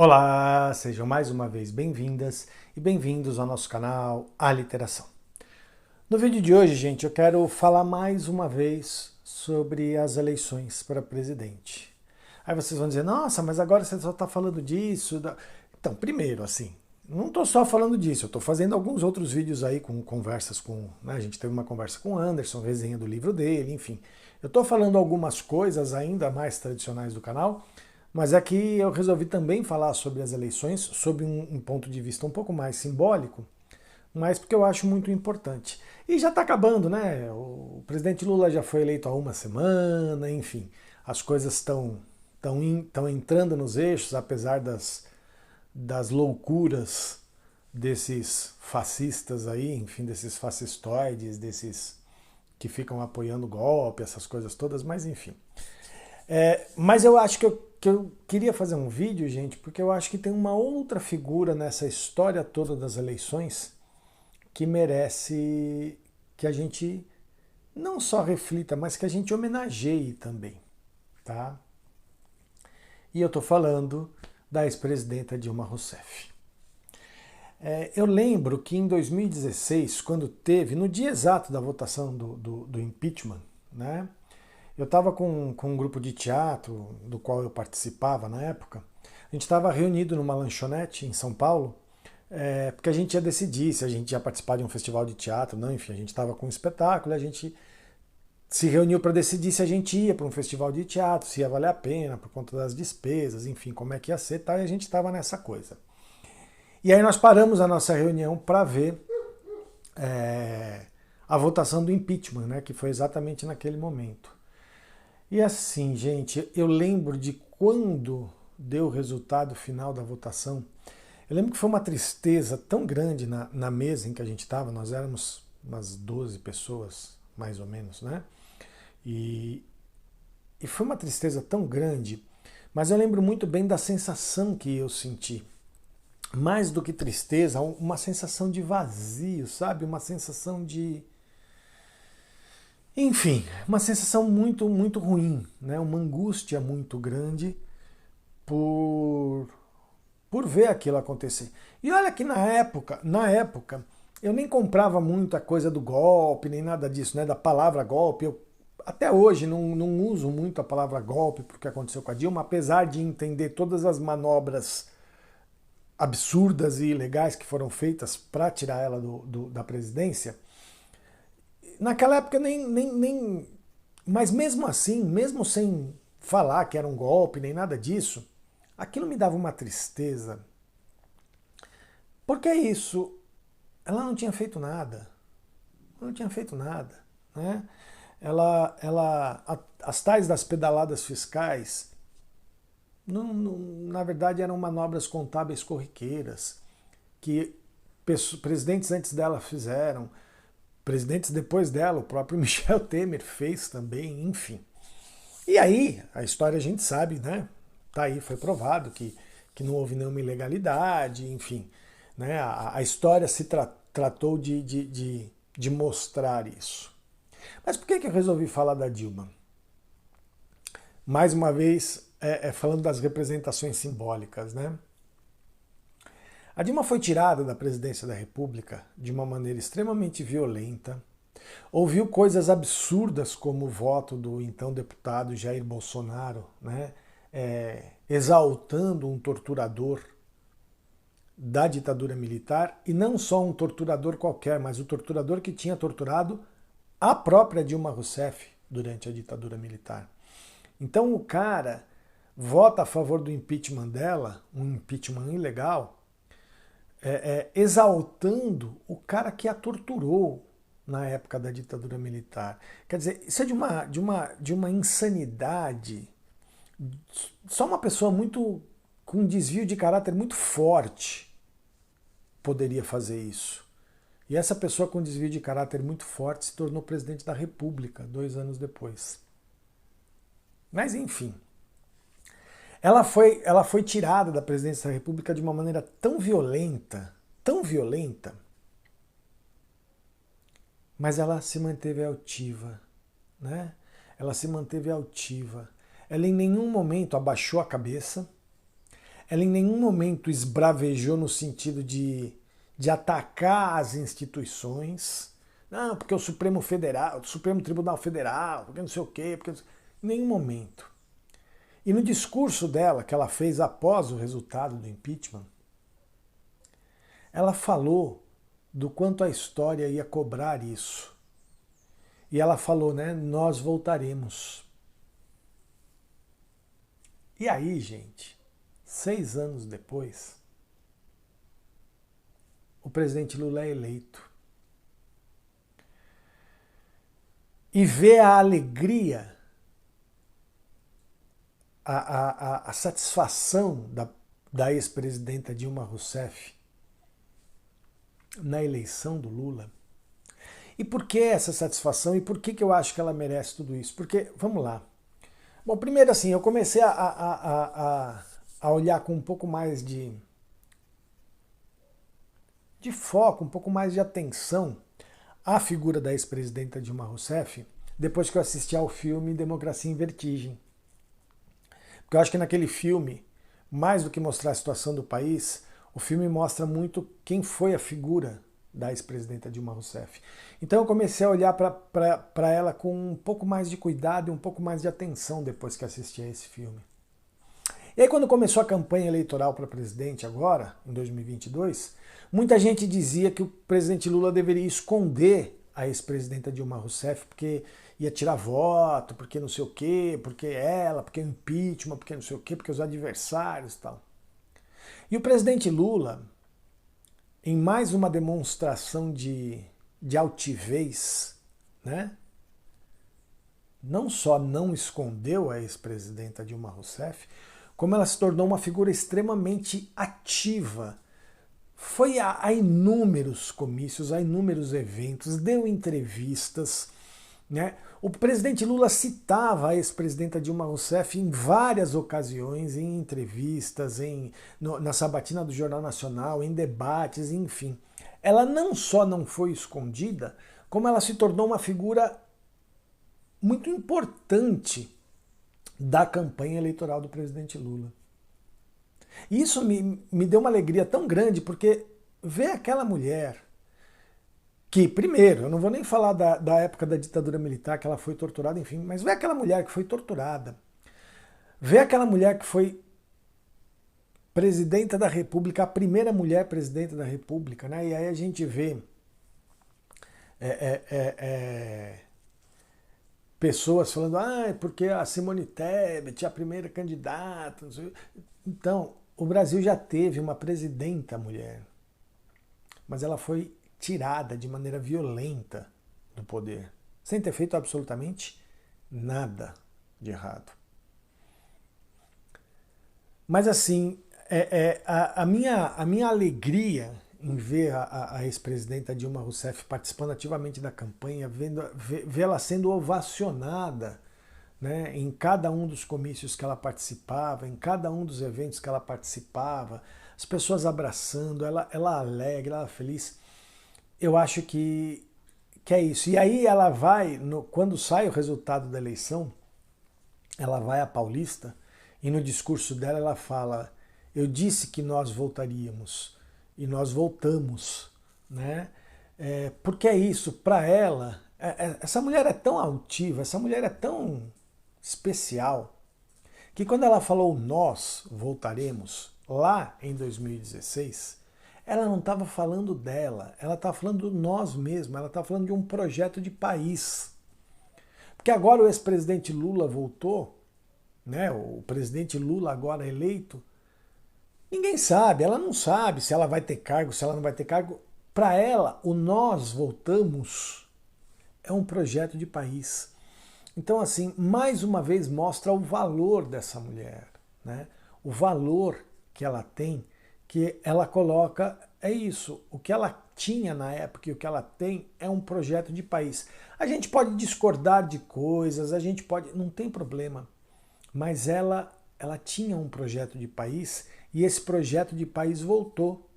Olá, sejam mais uma vez bem-vindas e bem-vindos ao nosso canal A Literação. No vídeo de hoje, gente, eu quero falar mais uma vez sobre as eleições para presidente. Aí vocês vão dizer, nossa, mas agora você só está falando disso. Então, primeiro, assim, não estou só falando disso, eu estou fazendo alguns outros vídeos aí com conversas com... Né, a gente teve uma conversa com o Anderson, resenha do livro dele, enfim. Eu estou falando algumas coisas ainda mais tradicionais do canal, mas aqui eu resolvi também falar sobre as eleições, sob um ponto de vista um pouco mais simbólico, mas porque eu acho muito importante. E já está acabando, né? O presidente Lula já foi eleito há uma semana, enfim, as coisas estão entrando nos eixos, apesar das loucuras desses fascistas aí, enfim, desses fascistoides, desses que ficam apoiando o golpe, essas coisas todas, mas enfim. Mas eu acho que eu queria fazer um vídeo, gente, porque eu acho que tem uma outra figura nessa história toda das eleições que merece que a gente não só reflita, mas que a gente homenageie também, tá? E eu estou falando da ex-presidenta Dilma Rousseff. Eu lembro que em 2016, quando teve, no dia exato da votação do impeachment, né? Eu estava com um grupo de teatro, do qual eu participava na época. A gente estava reunido numa lanchonete em São Paulo, porque a gente ia decidir se a gente ia participar de um festival de teatro, não, enfim, a gente estava com um espetáculo, a gente se reuniu para decidir se a gente ia para um festival de teatro, se ia valer a pena por conta das despesas, enfim, como é que ia ser, tá? E a gente estava nessa coisa. E aí nós paramos a nossa reunião para ver a votação do impeachment, né, que foi exatamente naquele momento. E assim, gente, eu lembro de quando deu o resultado final da votação. Eu lembro que foi uma tristeza tão grande na mesa em que a gente estava, nós éramos umas 12 pessoas, mais ou menos, né? E, e foi uma tristeza tão grande, mas eu lembro muito bem da sensação que eu senti. Mais do que tristeza, uma sensação de vazio, sabe? Uma sensação de... Enfim, uma sensação muito, muito ruim, né? Uma angústia muito grande por, por ver aquilo acontecer. E olha que na época, eu nem comprava muito a coisa do golpe, nem nada disso, né? Da palavra golpe. Eu até hoje não uso muito a palavra golpe porque aconteceu com a Dilma, apesar de entender todas as manobras absurdas e ilegais que foram feitas para tirar ela da presidência. Naquela época nem. Mas mesmo assim, mesmo sem falar que era um golpe nem nada disso, aquilo me dava uma tristeza. Porque é isso, ela não tinha feito nada. Não tinha feito nada. Né? As tais das pedaladas fiscais, na verdade eram manobras contábeis corriqueiras que presidentes antes dela fizeram, presidentes depois dela, o próprio Michel Temer fez também, enfim. E aí, a história a gente sabe, né? Tá aí, foi provado que não houve nenhuma ilegalidade, enfim. Né? A história se tratou de mostrar isso. Mas por que eu resolvi falar da Dilma? Mais uma vez, falando das representações simbólicas, né? A Dilma foi tirada da presidência da República de uma maneira extremamente violenta. Ouviu coisas absurdas como o voto do então deputado Jair Bolsonaro, né, exaltando um torturador da ditadura militar, e não só um torturador qualquer, mas o torturador que tinha torturado a própria Dilma Rousseff durante a ditadura militar. Então o cara vota a favor do impeachment dela, um impeachment ilegal, exaltando o cara que a torturou na época da ditadura militar. Quer dizer, isso é de uma insanidade. Só uma pessoa muito com um desvio de caráter muito forte poderia fazer isso. E essa pessoa com desvio de caráter muito forte se tornou presidente da República 2 anos depois. Mas enfim, ela foi tirada da presidência da República de uma maneira tão violenta, mas ela se manteve altiva, né? Ela se manteve altiva. Ela em nenhum momento abaixou a cabeça, ela em nenhum momento esbravejou no sentido de atacar as instituições. Não, porque o Supremo Federal, o Supremo Tribunal Federal, porque não sei o quê, porque em nenhum momento. E no discurso dela, que ela fez após o resultado do impeachment, ela falou do quanto a história ia cobrar isso. E ela falou, né, nós voltaremos. E aí, gente, 6 anos depois, o presidente Lula é eleito. E ver a alegria, a satisfação da ex-presidenta Dilma Rousseff na eleição do Lula. E por que essa satisfação e por que eu acho que ela merece tudo isso? Porque, vamos lá. Bom, primeiro assim, eu comecei a olhar com um pouco mais de foco, um pouco mais de atenção à figura da ex-presidenta Dilma Rousseff depois que eu assisti ao filme Democracia em Vertigem. Porque eu acho que naquele filme, mais do que mostrar a situação do país, o filme mostra muito quem foi a figura da ex-presidenta Dilma Rousseff. Então eu comecei a olhar para ela com um pouco mais de cuidado e um pouco mais de atenção depois que assisti a esse filme. E aí quando começou a campanha eleitoral para presidente agora, em 2022, muita gente dizia que o presidente Lula deveria esconder a ex-presidenta Dilma Rousseff porque ia tirar voto, porque não sei o quê, porque ela, porque o impeachment, porque não sei o quê, porque os adversários e tal. E o presidente Lula, em mais uma demonstração de altivez, né? Não só não escondeu a ex-presidenta Dilma Rousseff, como ela se tornou uma figura extremamente ativa. Foi a inúmeros comícios, a inúmeros eventos, deu entrevistas, né? O presidente Lula citava a ex-presidenta Dilma Rousseff em várias ocasiões, em entrevistas, na sabatina do Jornal Nacional, em debates, enfim. Ela não só não foi escondida, como ela se tornou uma figura muito importante da campanha eleitoral do presidente Lula. E isso me deu uma alegria tão grande, porque ver aquela mulher que, primeiro, eu não vou nem falar da época da ditadura militar, que ela foi torturada, enfim, mas ver aquela mulher que foi torturada, ver aquela mulher que foi presidenta da República, a primeira mulher presidenta da República, né? E aí a gente vê pessoas falando, porque a Simone Tebet é a primeira candidata. Não sei. Então, o Brasil já teve uma presidenta mulher, mas ela foi tirada de maneira violenta do poder, sem ter feito absolutamente nada de errado. Mas assim, a minha alegria em ver a ex-presidenta Dilma Rousseff participando ativamente da campanha, ver ela sendo ovacionada, né, em cada um dos comícios que ela participava, em cada um dos eventos que ela participava, as pessoas abraçando, ela alegre, ela feliz. Eu acho que é isso. E aí ela vai, quando sai o resultado da eleição, ela vai à Paulista e no discurso dela ela fala: eu disse que nós voltaríamos e nós voltamos, né? Porque é isso, para ela, essa mulher é tão altiva, essa mulher é tão especial, que quando ela falou nós voltaremos, lá em 2016, ela não estava falando dela, ela estava falando do nós mesmos, ela estava falando de um projeto de país. Porque agora o ex-presidente Lula voltou, né, o presidente Lula agora eleito, ninguém sabe, ela não sabe se ela vai ter cargo, se ela não vai ter cargo. Para ela, o nós voltamos é um projeto de país. Então, assim, mais uma vez mostra o valor dessa mulher, né? O valor que ela tem, que ela coloca, é isso, o que ela tinha na época e o que ela tem é um projeto de país. A gente pode discordar de coisas, a gente pode, não tem problema, mas ela tinha um projeto de país e esse projeto de país voltou,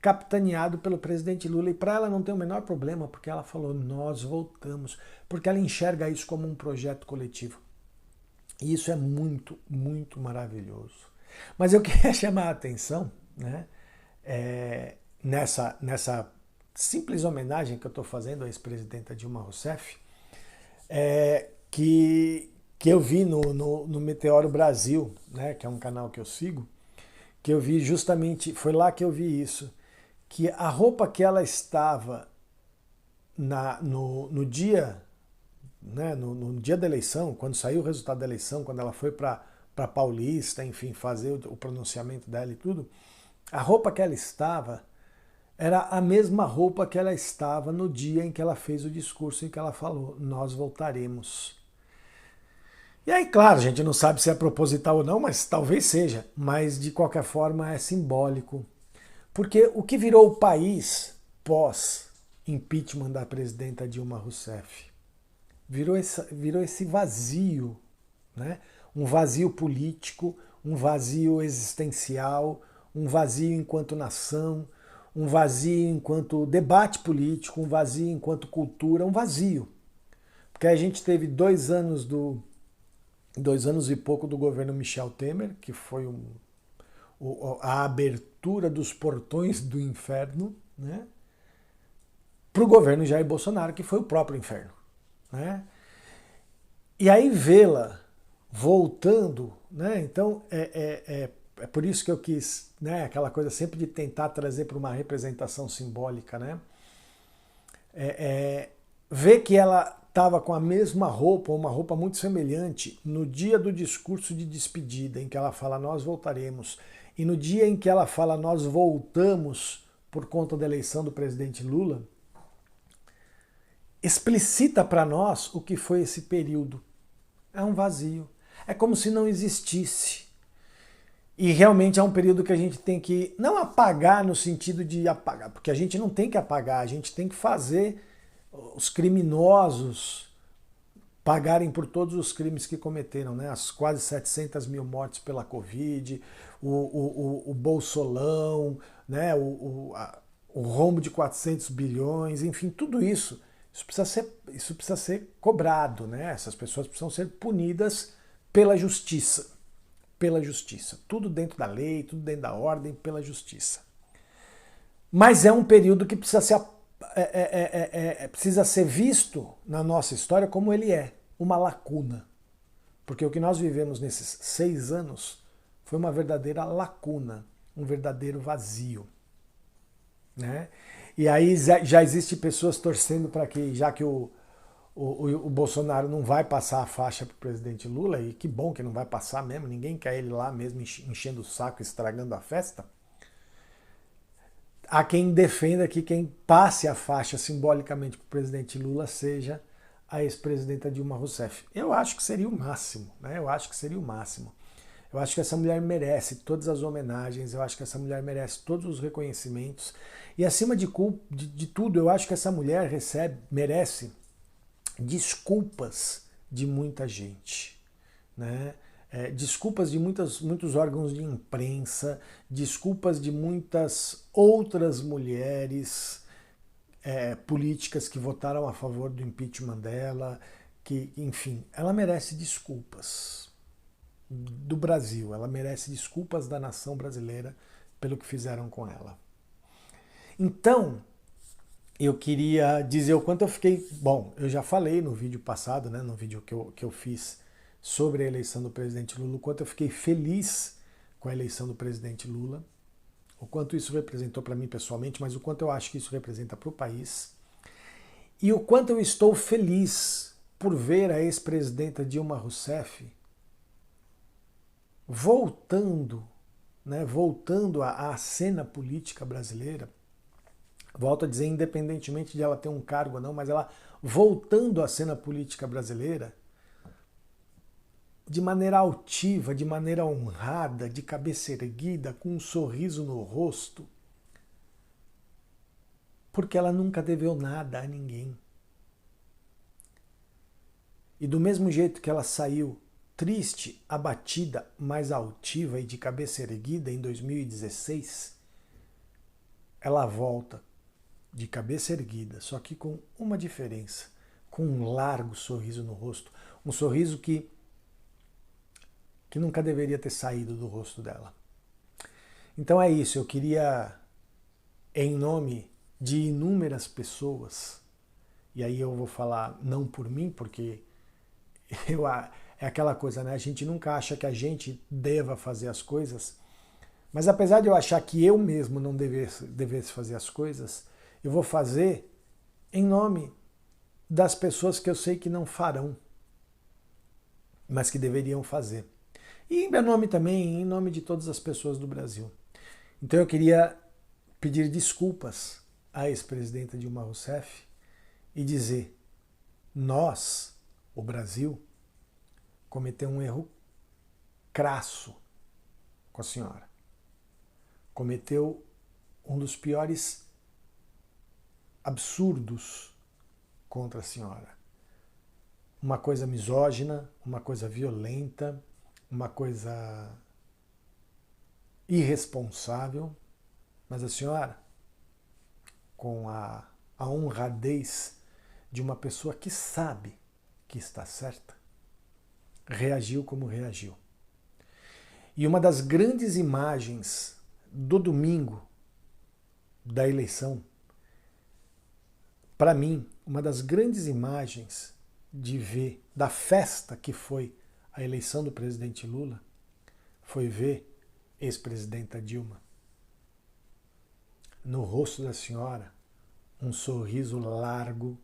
capitaneado pelo presidente Lula, e para ela não tem o menor problema, porque ela falou, nós voltamos, porque ela enxerga isso como um projeto coletivo. E isso é muito, muito maravilhoso. Mas eu queria chamar a atenção, né, nessa simples homenagem que eu estou fazendo à ex-presidenta Dilma Rousseff, que eu vi no Meteoro Brasil, né, que é um canal que eu sigo, que eu vi justamente, foi lá que eu vi isso, que a roupa que ela estava no dia, né, no dia da eleição, quando saiu o resultado da eleição, quando ela foi para Paulista, enfim, fazer o pronunciamento dela e tudo, a roupa que ela estava era a mesma roupa que ela estava no dia em que ela fez o discurso em que ela falou: nós voltaremos. E aí, claro, a gente não sabe se é proposital ou não, mas talvez seja. Mas de qualquer forma é simbólico. Porque o que virou o país pós-impeachment da presidenta Dilma Rousseff? Virou esse vazio, né? Um vazio político, um vazio existencial, um vazio enquanto nação, um vazio enquanto debate político, um vazio enquanto cultura, um vazio. Porque a gente teve 2 anos e pouco do governo Michel Temer, que foi a abertura dos portões do inferno, né, para o governo Jair Bolsonaro, que foi o próprio inferno. Né? E aí vê-la voltando, né? Então é por isso que eu quis, né, aquela coisa sempre de tentar trazer para uma representação simbólica, né? Ver que ela estava com a mesma roupa, uma roupa muito semelhante, no dia do discurso de despedida, em que ela fala nós voltaremos, e no dia em que ela fala nós voltamos por conta da eleição do presidente Lula, explicita para nós o que foi esse período. É um vazio. É como se não existisse. E realmente é um período que a gente tem que não apagar no sentido de apagar, porque a gente não tem que apagar, a gente tem que fazer os criminosos pagarem por todos os crimes que cometeram, né? As quase 700 mil mortes pela Covid, o Bolsolão, né? O rombo de 400 bilhões, enfim, tudo isso. Isso precisa ser cobrado, né? Essas pessoas precisam ser punidas pela justiça. Pela justiça. Tudo dentro da lei, tudo dentro da ordem, pela justiça. Mas é um período que precisa ser visto na nossa história como ele é, uma lacuna. Porque o que nós vivemos nesses 6 anos foi uma verdadeira lacuna, um verdadeiro vazio. Né? E aí já existe pessoas torcendo para que, já que o Bolsonaro não vai passar a faixa para o presidente Lula, e que bom que não vai passar mesmo, ninguém quer ele lá mesmo enchendo o saco, estragando a festa, há quem defenda que quem passe a faixa simbolicamente para o presidente Lula seja a ex-presidenta Dilma Rousseff. Eu acho que seria o máximo, né? Eu acho que seria o máximo. Eu acho que essa mulher merece todas as homenagens, eu acho que essa mulher merece todos os reconhecimentos, e acima de tudo, eu acho que essa mulher merece desculpas de muita gente, né? Desculpas de muitos órgãos de imprensa, desculpas de muitas outras mulheres políticas que votaram a favor do impeachment dela, que, enfim, ela merece desculpas do Brasil, ela merece desculpas da nação brasileira pelo que fizeram com ela. Então, eu queria dizer o quanto eu fiquei... Bom, eu já falei no vídeo passado, né, no vídeo que eu fiz sobre a eleição do presidente Lula, o quanto eu fiquei feliz com a eleição do presidente Lula, o quanto isso representou para mim pessoalmente, mas o quanto eu acho que isso representa para o país, e o quanto eu estou feliz por ver a ex-presidenta Dilma Rousseff voltando, né, voltando à cena política brasileira. Volto a dizer, independentemente de ela ter um cargo ou não, mas ela voltando à cena política brasileira de maneira altiva, de maneira honrada, de cabeça erguida, com um sorriso no rosto, porque ela nunca deveu nada a ninguém. E do mesmo jeito que ela saiu triste, abatida, mas altiva e de cabeça erguida em 2016, ela volta de cabeça erguida, só que com uma diferença, com um largo sorriso no rosto, um sorriso que que nunca deveria ter saído do rosto dela. Então é isso, eu queria, em nome de inúmeras pessoas, e aí eu vou falar não por mim, porque é aquela coisa, né? A gente nunca acha que a gente deva fazer as coisas, mas apesar de eu achar que eu mesmo não devesse fazer as coisas, eu vou fazer em nome das pessoas que eu sei que não farão, mas que deveriam fazer. E em meu nome também, em nome de todas as pessoas do Brasil. Então eu queria pedir desculpas à ex-presidenta Dilma Rousseff e dizer: nós, o Brasil, cometeu um erro crasso com a senhora. Cometeu um dos piores absurdos contra a senhora. Uma coisa misógina, uma coisa violenta, uma coisa irresponsável, mas a senhora, com a honradez de uma pessoa que sabe que está certa, reagiu como reagiu. E uma das grandes imagens do domingo da eleição, para mim, uma das grandes imagens de ver da festa que foi a eleição do presidente Lula, foi ver ex-presidenta Dilma. No rosto da senhora, um sorriso largo,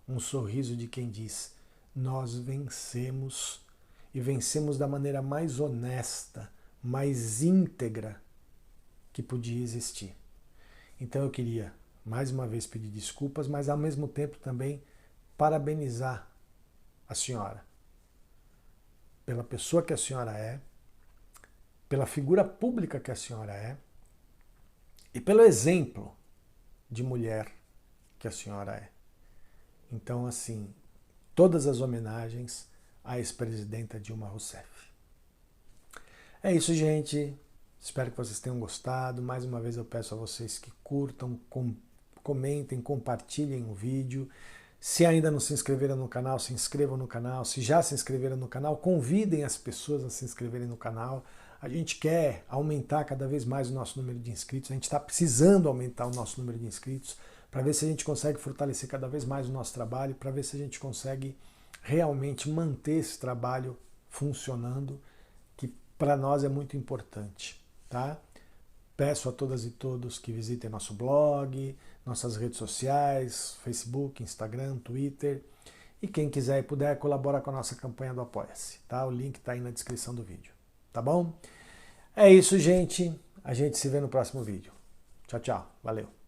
um sorriso de quem diz: nós vencemos, e vencemos da maneira mais honesta, mais íntegra que podia existir. Então eu queria, mais uma vez, pedir desculpas, mas ao mesmo tempo também parabenizar a senhora pela pessoa que a senhora é, pela figura pública que a senhora é e pelo exemplo de mulher que a senhora é. Então, assim, todas as homenagens à ex-presidenta Dilma Rousseff. É isso, gente. Espero que vocês tenham gostado. Mais uma vez eu peço a vocês que curtam, comentem, compartilhem o vídeo. Se ainda não se inscreveram no canal, se inscrevam no canal. Se já se inscreveram no canal, convidem as pessoas a se inscreverem no canal. A gente quer aumentar cada vez mais o nosso número de inscritos. A gente está precisando aumentar o nosso número de inscritos para ver se a gente consegue fortalecer cada vez mais o nosso trabalho, para ver se a gente consegue realmente manter esse trabalho funcionando, que para nós é muito importante, tá? Peço a todas e todos que visitem nosso blog, nossas redes sociais, Facebook, Instagram, Twitter. E quem quiser e puder, colabora com a nossa campanha do Apoia-se, tá? O link está aí na descrição do vídeo, tá bom? É isso, gente. A gente se vê no próximo vídeo. Tchau, tchau. Valeu.